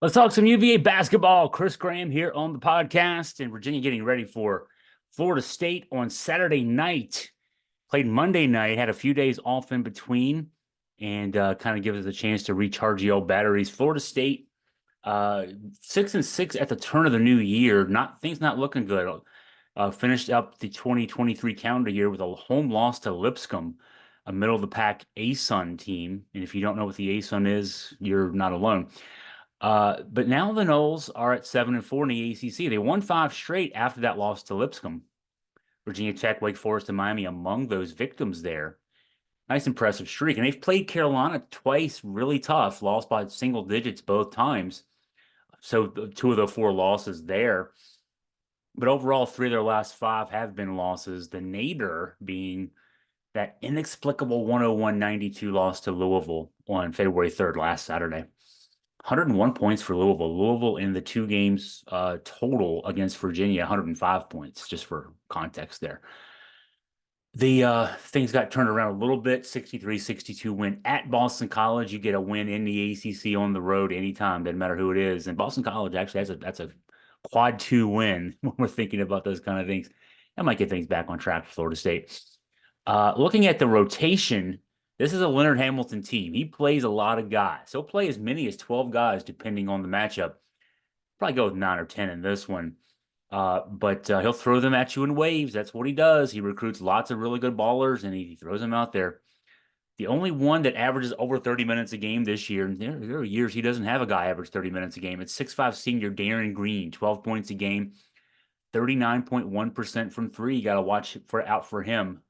Let's talk some UVA basketball. Chris Graham here on the podcast, and Virginia getting ready for Florida State on Saturday night. Played Monday night, had a few days off in between, and kind of gives us a chance to recharge the old batteries. Florida State, 6-6 at the turn of the new year. Not things not looking good. Finished up the 2023 calendar year with a home loss to Lipscomb, a middle of the pack ASUN team. And if you don't know what the ASUN is, you're not alone. But now the Noles are at 7-4 in the ACC. They won five straight after that loss to Lipscomb. Virginia Tech, Wake Forest, and Miami among those victims there. Nice impressive streak. And they've played Carolina twice really tough, lost by single digits both times. So two of the four losses there. But overall, three of their last five have been losses. The nadir being that inexplicable 101-92 loss to Louisville on February 3rd, last Saturday. 101 points for Louisville. Louisville in the two games total against Virginia, 105 points, just for context there. The things got turned around a little bit, 63-62 win at Boston College. You get a win in the ACC on the road anytime, doesn't matter who it is. And Boston College actually that's a quad 2 win when we're thinking about those kind of things. That might get things back on track for Florida State. Looking at the rotation, this is a Leonard Hamilton team. He plays a lot of guys. He'll play as many as 12 guys depending on the matchup. Probably go with 9 or 10 in this one. But he'll throw them at you in waves. That's what he does. He recruits lots of really good ballers, and he throws them out there. The only one that averages over 30 minutes a game this year, and there are years he doesn't have a guy average 30 minutes a game. It's 6'5" senior Darren Green, 12 points a game, 39.1% from three. You got to watch out for him.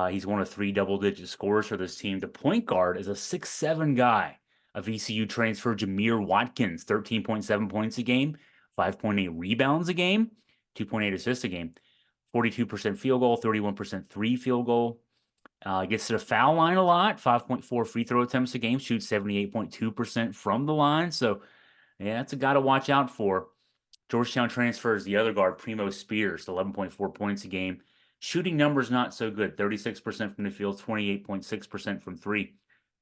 He's one of three double-digit scorers for this team. The point guard is a 6'7" guy, a VCU transfer, Jameer Watkins, 13.7 points a game, 5.8 rebounds a game, 2.8 assists a game, 42% field goal, 31% three field goal. Gets to the foul line a lot, 5.4 free throw attempts a game, shoots 78.2% from the line. So, yeah, that's a guy to watch out for. Georgetown transfers the other guard, Primo Spears, 11.4 points a game. Shooting numbers not so good, 36% from the field, 28.6% from three.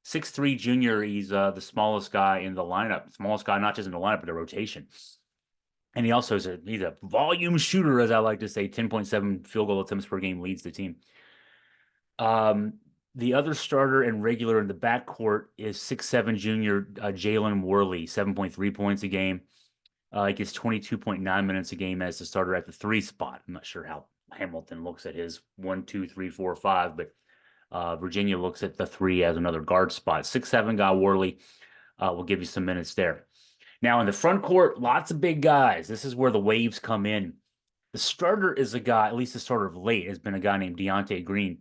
6'3" junior, he's the smallest guy in the lineup. Smallest guy, not just in the lineup, but the rotation. And he also he's a volume shooter, as I like to say. 10.7 field goal attempts per game leads the team. The other starter and regular in the backcourt is 6'7" junior Jalen Worley, 7.3 points a game. He gets 22.9 minutes a game as the starter at the three spot. I'm not sure how Hamilton looks at his 1, 2, 3, 4, 5, but Virginia looks at the three as another guard spot. 6'7" guy Worley will give you some minutes there. Now in the front court, lots of big guys. This is where the waves come in. The starter is a guy, at least the starter of late, has been a guy named Deontay Green.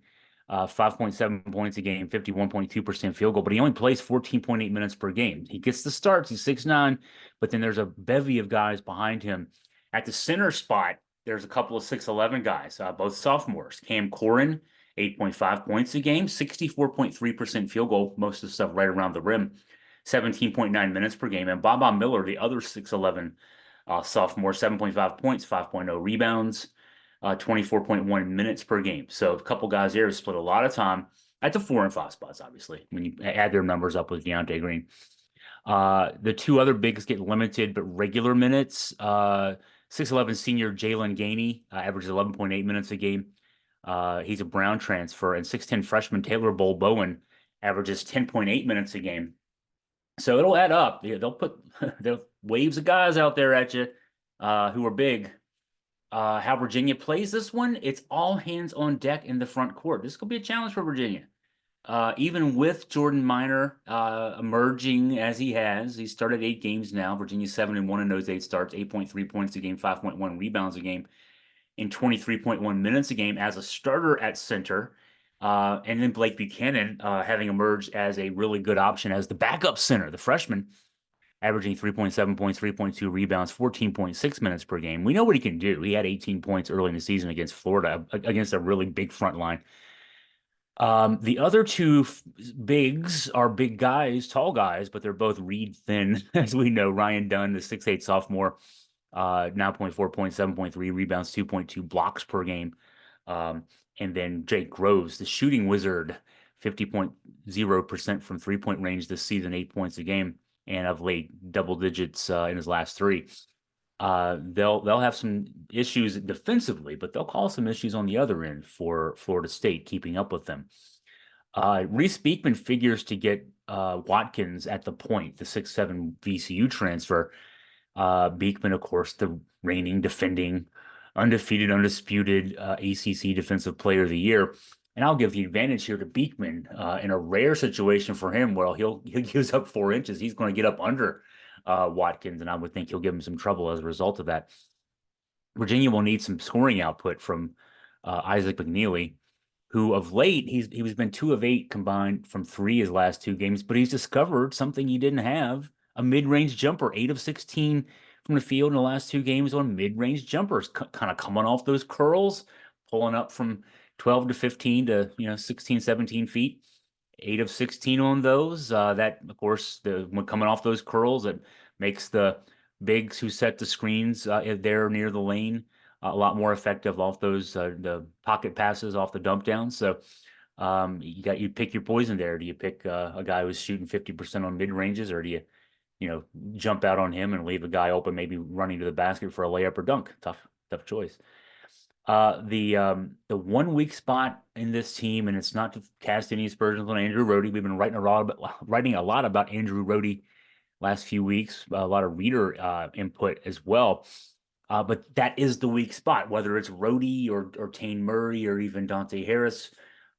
5.7 points a game, 51.2% field goal, but he only plays 14.8 minutes per game. He gets the starts. He's 6'9", but then there's a bevy of guys behind him. At the center spot, there's a couple of 6'11" guys, both sophomores. Cam Corrin, 8.5 points a game, 64.3% field goal, most of the stuff right around the rim, 17.9 minutes per game. And Baba Miller, the other 6'11" sophomore, 7.5 points, 5.0 rebounds, 24.1 minutes per game. So a couple guys there split a lot of time at the 4 and 5 spots, obviously, when you add their numbers up with Deontay Green. The two other bigs get limited but regular minutes. 6'11" senior Jalen Gainey averages 11.8 minutes a game. He's a Brown transfer. And 6'10" freshman Taylor Bowen averages 10.8 minutes a game. So it'll add up. They'll put waves of guys out there at you who are big. How Virginia plays this one, it's all hands on deck in the front court. This could be a challenge for Virginia. Even with Jordan Minor emerging as he has, he's started 8 games now. Virginia 7-1 in those 8 starts, 8.3 points a game, 5.1 rebounds a game, in 23.1 minutes a game as a starter at center. And then Blake Buchanan having emerged as a really good option as the backup center, the freshman, averaging 3.7 points, 3.2 rebounds, 14.6 minutes per game. We know what he can do. He had 18 points early in the season against Florida, against a really big front line. The other two bigs are big guys, tall guys, but they're both reed thin, as we know. Ryan Dunn, the 6'8" sophomore, 9.4 points, 7.3 rebounds, 2.2 blocks per game. And then Jake Groves, the shooting wizard, 50.0% from three-point range this season, 8 points a game. and of late double digits in his last three. They'll have some issues defensively, but they'll cause some issues on the other end for Florida State keeping up with them. Reese Beekman figures to get Watkins at the point, the 6'7" VCU transfer. Beekman, of course, the reigning, defending, undefeated, undisputed ACC Defensive Player of the Year. And I'll give the advantage here to Beekman in a rare situation for him where he'll gives up 4 inches. He's going to get up under Watkins, and I would think he'll give him some trouble as a result of that. Virginia will need some scoring output from Isaac McNeely, who of late he's been 2 of 8 combined from three his last 2 games, but he's discovered something he didn't have, a mid-range jumper, 8 of 16 from the field in the last 2 games on mid-range jumpers, kind of coming off those curls, pulling up from 12 to 15 to 16, 17 feet. 8 of 16 on those. That, of course, when coming off those curls, it makes the bigs who set the screens there near the lane a lot more effective off those the pocket passes off the dump down. So you pick your poison there. Do you pick a guy who's shooting 50% on mid ranges, or do you jump out on him and leave a guy open, maybe running to the basket for a layup or dunk? Tough choice. The 1 weak spot in this team, and it's not to cast any aspersions on Andrew Rohde. We've been writing a lot about Andrew Rohde last few weeks, a lot of reader input as well. But that is the weak spot, whether it's Rohde or Tane Murray or even Dante Harris.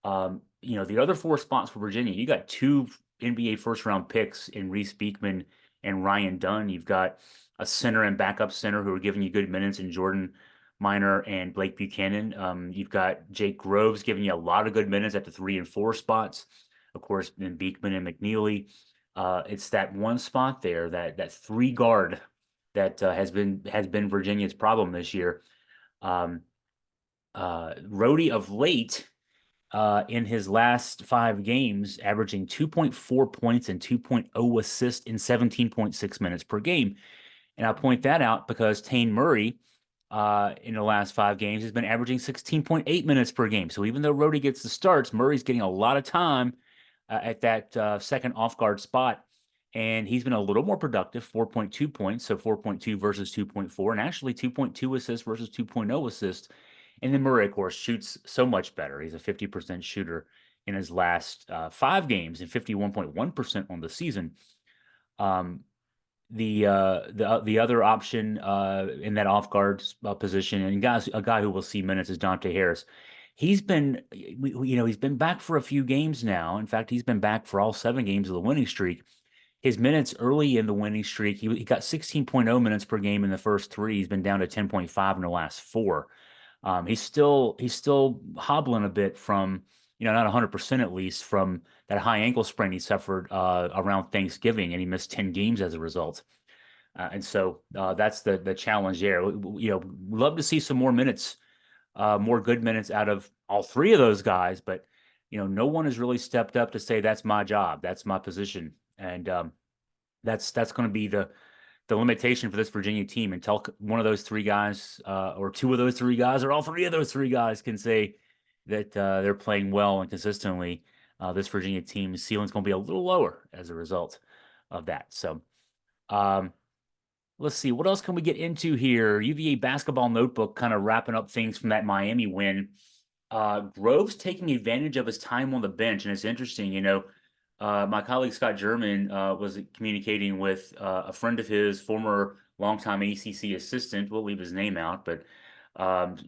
The other 4 spots for Virginia, you got 2 NBA first-round picks in Reese Beekman and Ryan Dunn. You've got a center and backup center who are giving you good minutes in Jordan Minor and Blake Buchanan. You've got Jake Groves giving you a lot of good minutes at the 3 and 4 spots. Of course, then Beekman and McNeely. It's that one spot there, that 3 guard that has been Virginia's problem this year. Rohde of late in his last 5 games, averaging 2.4 points and 2.0 assists in 17.6 minutes per game. And I point that out because Tane Murray in the last 5 games has been averaging 16.8 minutes per game. So even though Rohde gets the starts, Murray's getting a lot of time at that second off-guard spot. And he's been a little more productive, 4.2 points, so 4.2 versus 2.4, and actually 2.2 assists versus 2.0 assists. And then Murray, of course, shoots so much better. He's a 50% shooter in his last 5 games and 51.1% on the season. The other option in that off guard position, and a guy who will see minutes, is Dante Harris. He's been back for a few games now. In fact, he's been back for all 7 games of the winning streak. His minutes early in the winning streak, he got 16.0 minutes per game in the first 3. He's been down to 10.5 in the last 4. He's still hobbling a bit from, not 100% at least, from that high ankle sprain he suffered around Thanksgiving, and he missed 10 games as a result. And so that's the challenge there. We'd love to see some more minutes, more good minutes out of all 3 of those guys, but no one has really stepped up to say that's my job, that's my position. And that's going to be the limitation for this Virginia team until one of those 3 guys, or 2 of those 3 guys, or all 3 of those 3 guys can say that they're playing well and consistently. This Virginia team's ceiling's going to be a little lower as a result of that. So let's see, what else can we get into here? UVA basketball notebook, kind of wrapping up things from that Miami win. Groves taking advantage of his time on the bench, and it's interesting, my colleague Scott German was communicating with a friend of his, former longtime ACC assistant. We'll leave his name out, but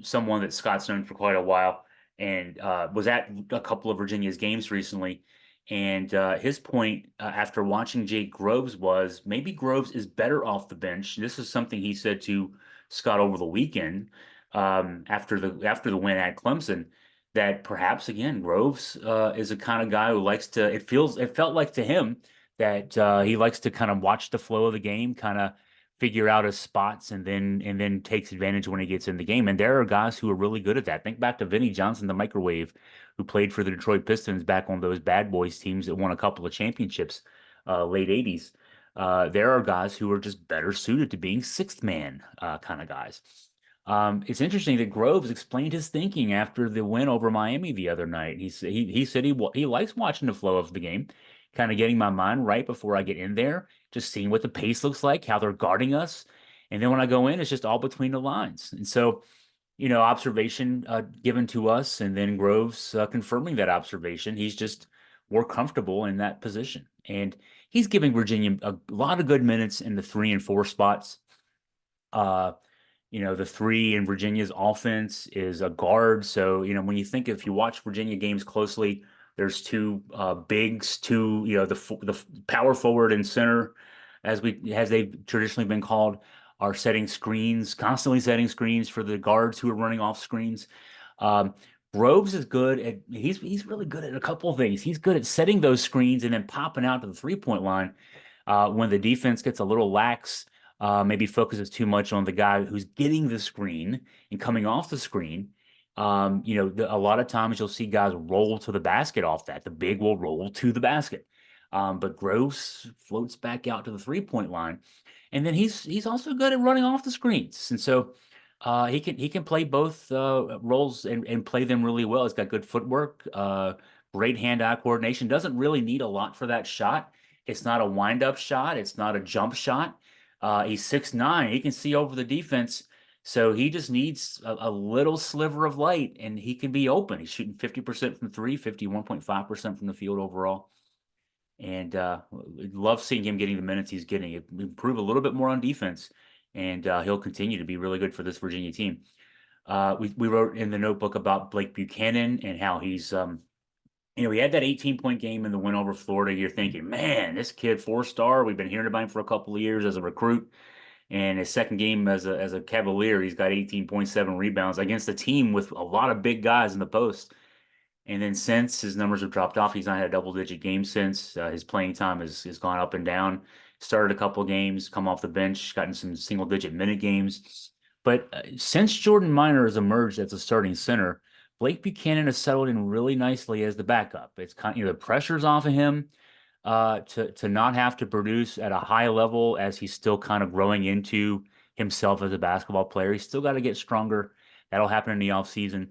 someone that Scott's known for quite a while, and was at a couple of Virginia's games recently. And his point after watching Jake Groves was maybe Groves is better off the bench. This is something he said to Scott over the weekend after the win at Clemson, that perhaps, again, Groves is a kind of guy who likes to, it felt like to him that he likes to kind of watch the flow of the game, kind of figure out his spots, and then takes advantage when he gets in the game. And there are guys who are really good at that. Think back to Vinnie Johnson, the microwave, who played for the Detroit Pistons back on those bad boys teams that won a couple of championships, late 80s. There are guys who are just better suited to being 6th man kind of guys. It's interesting that Groves explained his thinking after the win over Miami the other night. He said he likes watching the flow of the game. kind of getting my mind right before I get in there, just seeing what the pace looks like, how they're guarding us. And then when I go in, it's just all between the lines. And so, observation given to us, and then Groves confirming that observation. He's just more comfortable in that position. And he's giving Virginia a lot of good minutes in the 3 and 4 spots. Uh, the three in Virginia's offense is a guard. So, when you think if you watch Virginia games closely, there's two bigs, two, the power forward and center, as they've traditionally been called, are setting screens, constantly setting screens for the guards who are running off screens. Um, Groves is good at he's really good at a couple of things. He's good at setting those screens and then popping out to the 3-point line when the defense gets a little lax, maybe focuses too much on the guy who's getting the screen and coming off the screen. A lot of times you'll see guys roll to the basket off that. The big will roll to the basket. But Groves floats back out to the 3-point line. And then he's also good at running off the screens. And so he can play both roles and play them really well. He's got good footwork, great hand-eye coordination. Doesn't really need a lot for that shot. It's not a wind-up shot. It's not a jump shot. He's 6'9". He can see over the defense. So he just needs a little sliver of light, and he can be open. He's shooting 50% from three, 51.5% from the field overall. And love seeing him getting the minutes he's getting. Improve a little bit more on defense, and he'll continue to be really good for this Virginia team. We wrote in the notebook about Blake Buchanan and how he's he had that 18-point game in the win over Florida. You're thinking, man, this kid 4-star. We've been hearing about him for a couple of years as a recruit. And his second game as a Cavalier, he's got 18.7 rebounds against a team with a lot of big guys in the post. And then since his numbers have dropped off, he's not had a double-digit game since. His playing time has gone up and down. Started a couple of games, come off the bench, gotten some single-digit minute games. But since Jordan Minor has emerged as a starting center, Blake Buchanan has settled in really nicely as the backup. It's kind of, the pressure's off of him to not have to produce at a high level as he's still kind of growing into himself as a basketball player. He's still got to get stronger. That'll happen in the offseason.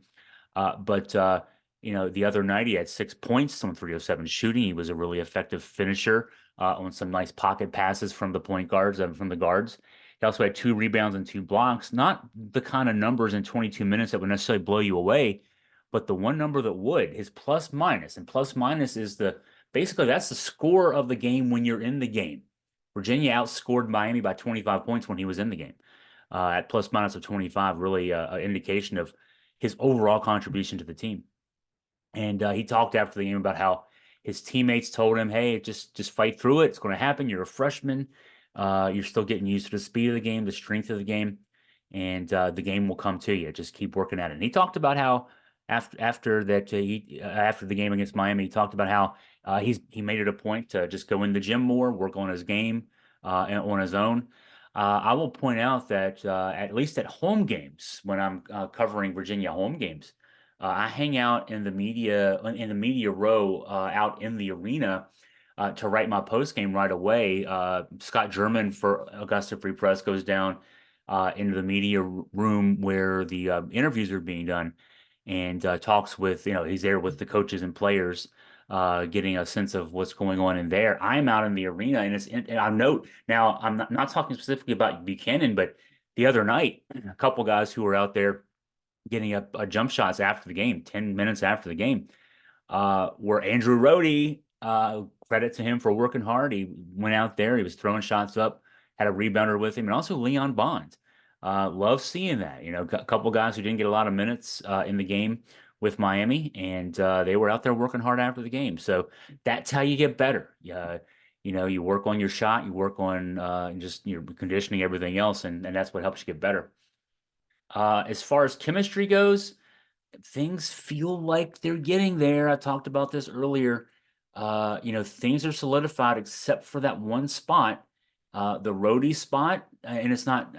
But the other night he had 6 points on 307 shooting. He was a really effective finisher on some nice pocket passes from the point guards and from the guards. He also had 2 rebounds and 2 blocks. Not the kind of numbers in 22 minutes that would necessarily blow you away, but the one number that would is plus minus. And plus minus is basically that's the score of the game when you're in the game. Virginia outscored Miami by 25 points when he was in the game. At plus minus of 25, really an indication of his overall contribution to the team. And he talked after the game about how his teammates told him, "Hey, just fight through it. It's going to happen. You're a freshman. You're still getting used to the speed of the game, the strength of the game, and the game will come to you. Just keep working at it." And he talked about how after the game against Miami, he talked about how he made it a point to just go in the gym more, work on his game and on his own. I will point out that at least at home games, when I'm covering Virginia home games, I hang out in the media row out in the arena to write my post game right away. Scott German for Augusta Free Press goes down into the media room where the interviews are being done and talks with, he's there with the coaches and players, getting a sense of what's going on in there. I'm out in the arena, and I note now, I'm not talking specifically about Buchanan, but the other night, a couple guys who were out there getting a jump shots after the game, 10 minutes after the game, were Andrew Rohde. Credit to him for working hard. He went out there, he was throwing shots up, had a rebounder with him, and also Leon Bond. Love seeing that. A couple guys who didn't get a lot of minutes in the game with Miami, and they were out there working hard after the game. So that's how you get better. You work on your shot, you work on just your conditioning, everything else, and that's what helps you get better. As far as chemistry goes, things feel like they're getting there. I talked about this earlier. Things are solidified except for that one spot, the Rohde spot, and it's not.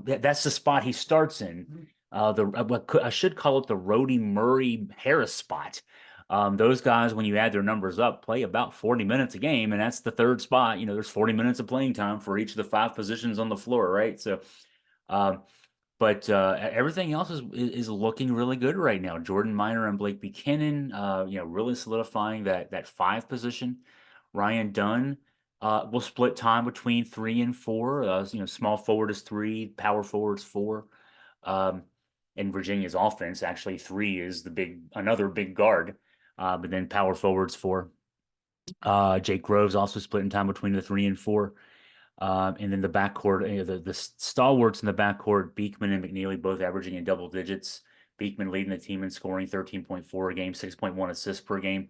That's the spot he starts in. I should call it the Rohde Murray Harris spot. Those guys, when you add their numbers up, play about 40 minutes a game, and that's the third spot. There's 40 minutes of playing time for each of the 5 positions on the floor, right? So, but everything else is looking really good right now. Jordan Minor and Blake Buchanan, really solidifying that 5 position Ryan Dunn will split time between 3 and 4. Small forward is 3, power forward is 4. Um, in Virginia's offense, actually 3 is another big guard, but then power forwards 4. Jake Groves also splitting time between the 3 and 4. And then the backcourt, the stalwarts in the backcourt, Beekman and McNeely both averaging in double digits. Beekman leading the team in scoring 13.4 a game, 6.1 assists per game.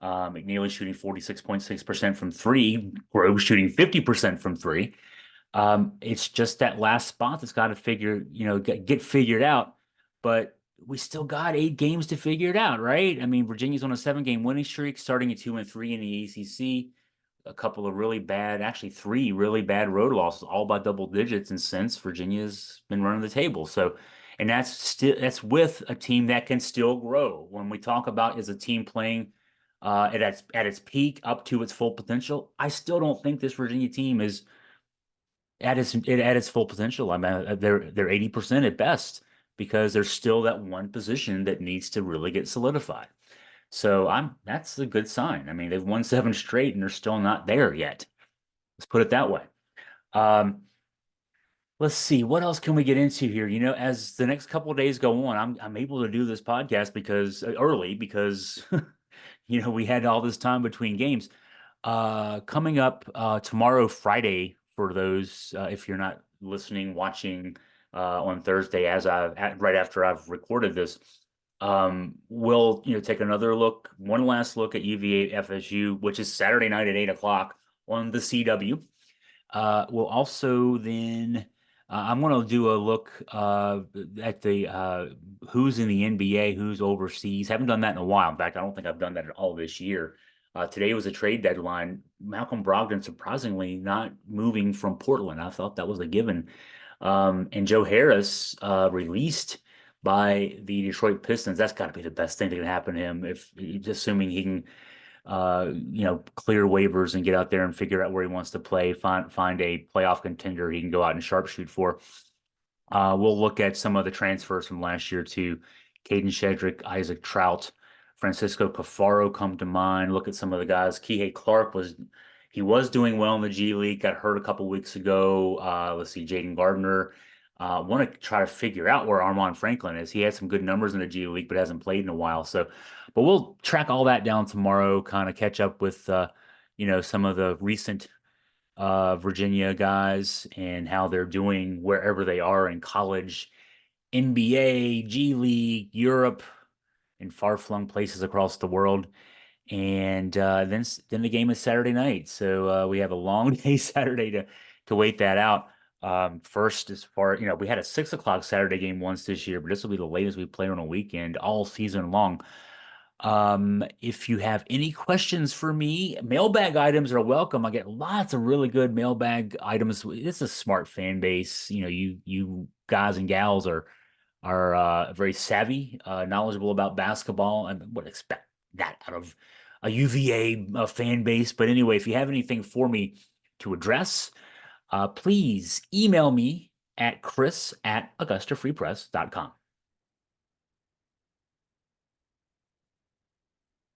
McNeely shooting 46.6% from 3. Groves shooting 50% from 3. It's just that last spot that's got to get figured out. But we still got 8 games to figure it out, right? I mean, Virginia's on a 7-game winning streak, starting at 2-3 in the ACC. A couple of really bad, actually 3 really bad road losses, all by double digits. And since Virginia's been running the table, and that's with a team that can still grow. When we talk about is a team playing at its peak up to its full potential, I still don't think this Virginia team is at its full potential. I mean, they're 80% at best because there's still that one position that needs to really get solidified. So that's a good sign. I mean, they've won 7 straight and they're still not there yet. Let's put it that way. Let's see, what else can we get into here? As the next couple of days go on, I'm able to do this podcast because early because we had all this time between games. Coming up tomorrow, Friday, for those if you're not listening, watching on Thursday, right after I've recorded this. We'll take one last look at UVA FSU, which is Saturday night at 8 o'clock on the CW. We'll also then I'm going to do a look at the who's in the NBA, who's overseas. Haven't done that in a while. In fact, I don't think I've done that at all this year. Today was a trade deadline. Malcolm Brogdon surprisingly not moving from Portland. I thought that was a given. And Joe Harris released by the Detroit Pistons. That's got to be the best thing that can happen to him, if assuming he can clear waivers and get out there and figure out where he wants to play, find a playoff contender he can go out and sharpshoot for. We'll look at some of the transfers from last year too. Caden Shedrick, Isaac Trout, Francisco Cafaro come to mind. Look at some of the guys. Kihei Clark was doing well in the G League, got hurt a couple weeks ago. Let's see, Jaden Gardner. Want to try to figure out where Armaan Franklin is. He had some good numbers in the G League, but hasn't played in a while. But we'll track all that down tomorrow, kind of catch up with, some of the recent Virginia guys and how they're doing wherever they are in college, NBA, G League, Europe, and far-flung places across the world. And then the game is Saturday night. So we have a long day Saturday to wait that out. First, as far, we had a 6 o'clock Saturday game once this year, but this will be the latest we play on a weekend all season long. If you have any questions for me, mailbag items are welcome. I get lots of really good mailbag items. It's a smart fan base. You guys and gals are very savvy, knowledgeable about basketball, and would expect that out of a UVA fan base. But anyway, if you have anything for me to address, please email me at chris@augustafreepress.com.